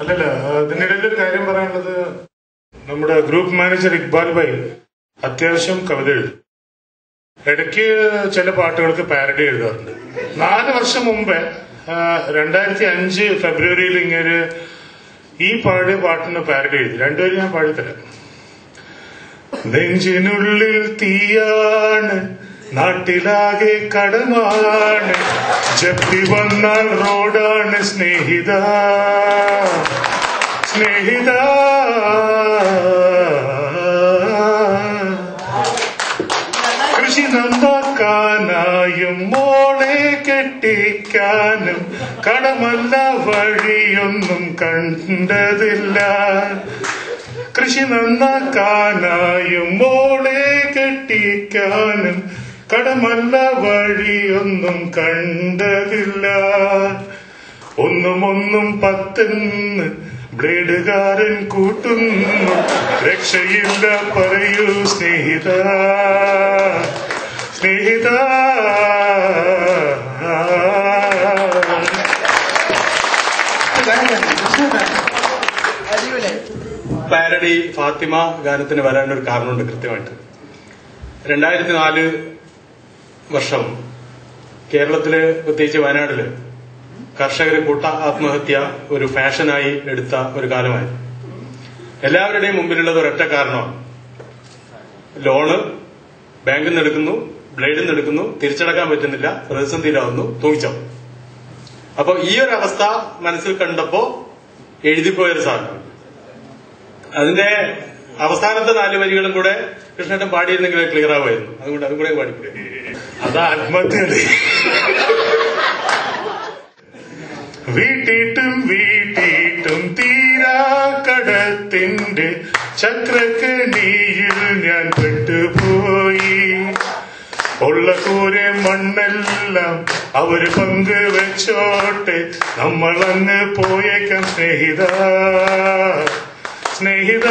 അല്ലല്ല, അതിനിടയിൽ ഒരു കാര്യം പറയാനുള്ളത്, നമ്മുടെ ഗ്രൂപ്പ് മാനേജർ ഇക്ബാൽ ഭായി അത്യാവശ്യം കവിത എഴുതും. ഇടയ്ക്ക് ചില പാട്ടുകൾക്ക് പാരഡി എഴുതാറുണ്ട്. 4 വർഷം മുമ്പേ 2005 ഫെബ്രുവരിയിൽ ഇങ്ങനെ ഈ പാടിയ പാട്ടിന് പാരഡി എഴുതി. രണ്ടുപേരും ഞാൻ പാടിത്തരാം. നെഞ്ചിനുള്ളിൽ തീയാണ്, നാട്ടിലാകെ കടമാണ്, ജപ്തി വന്നാൽ റോഡാണ് സ്നേഹിത സ്നേഹിത. കൃഷി നന്നാക്കാനായും മോളെ കെട്ടിക്കാനും കടമല്ല വഴിയൊന്നും കണ്ടതില്ല. കൃഷി നന്നാക്കാനായും മോളെ കെട്ടിക്കാനും കടമല്ല വഴിയൊന്നും കണ്ടതില്ല. ഒന്നും 10 ബ്ലേഡുകാരൻ കൂട്ടുന്നു, രക്ഷയില്ല പറയൂ സ്നേഹിത സ്നേഹിത. പാരഡി ഫാത്തിമ ഗാനത്തിന് വരാനൊരു കാരണമുണ്ട് കൃത്യമായിട്ട്. 2004 വർഷം കേരളത്തില്, പ്രത്യേകിച്ച് വയനാട്ടില് കർഷകർ കൂട്ട ആത്മഹത്യ ഒരു ഫാഷനായി എടുത്ത ഒരു കാലമായി. എല്ലാവരുടെയും മുമ്പിലുള്ളത് ഒരൊറ്റ കാരണമാണ്. ലോണ് ബാങ്കിൽ നിന്ന് എടുക്കുന്നു, ബ്ലേഡിൽ നിന്ന് എടുക്കുന്നു, തിരിച്ചടക്കാൻ പറ്റുന്നില്ല, പ്രതിസന്ധിയിലാവുന്നു, തൂങ്ങിച്ചോ. അപ്പൊ ഈ ഒരു അവസ്ഥ മനസ്സിൽ കണ്ടപ്പോ എഴുതിപ്പോയൊരു സാധനം. അതിന്റെ അവസാനത്തെ 4 വരികളും കൂടെ കൃഷ്ണേട്ടൻ പാടിയിരുന്നെങ്കിൽ ക്ലിയർ ആവുമായിരുന്നു. അതുകൊണ്ട് അതും കൂടെ പാടിപ്പോയി. അത് ആത്മഹത്യല്ലേ. വീട്ടിട്ടും വീട്ടിട്ടും തീരാ കടത്തിന്റെ ചക്രക്കണിയിൽ ഞാൻ പെട്ടുപോയി. ഉള്ള കൂരെ മണ്ണെല്ലാം അവര് പങ്കുവെച്ചോട്ടെ, നമ്മളങ്ങ് പോയേക്കാം സ്നേഹിത സ്നേഹിത.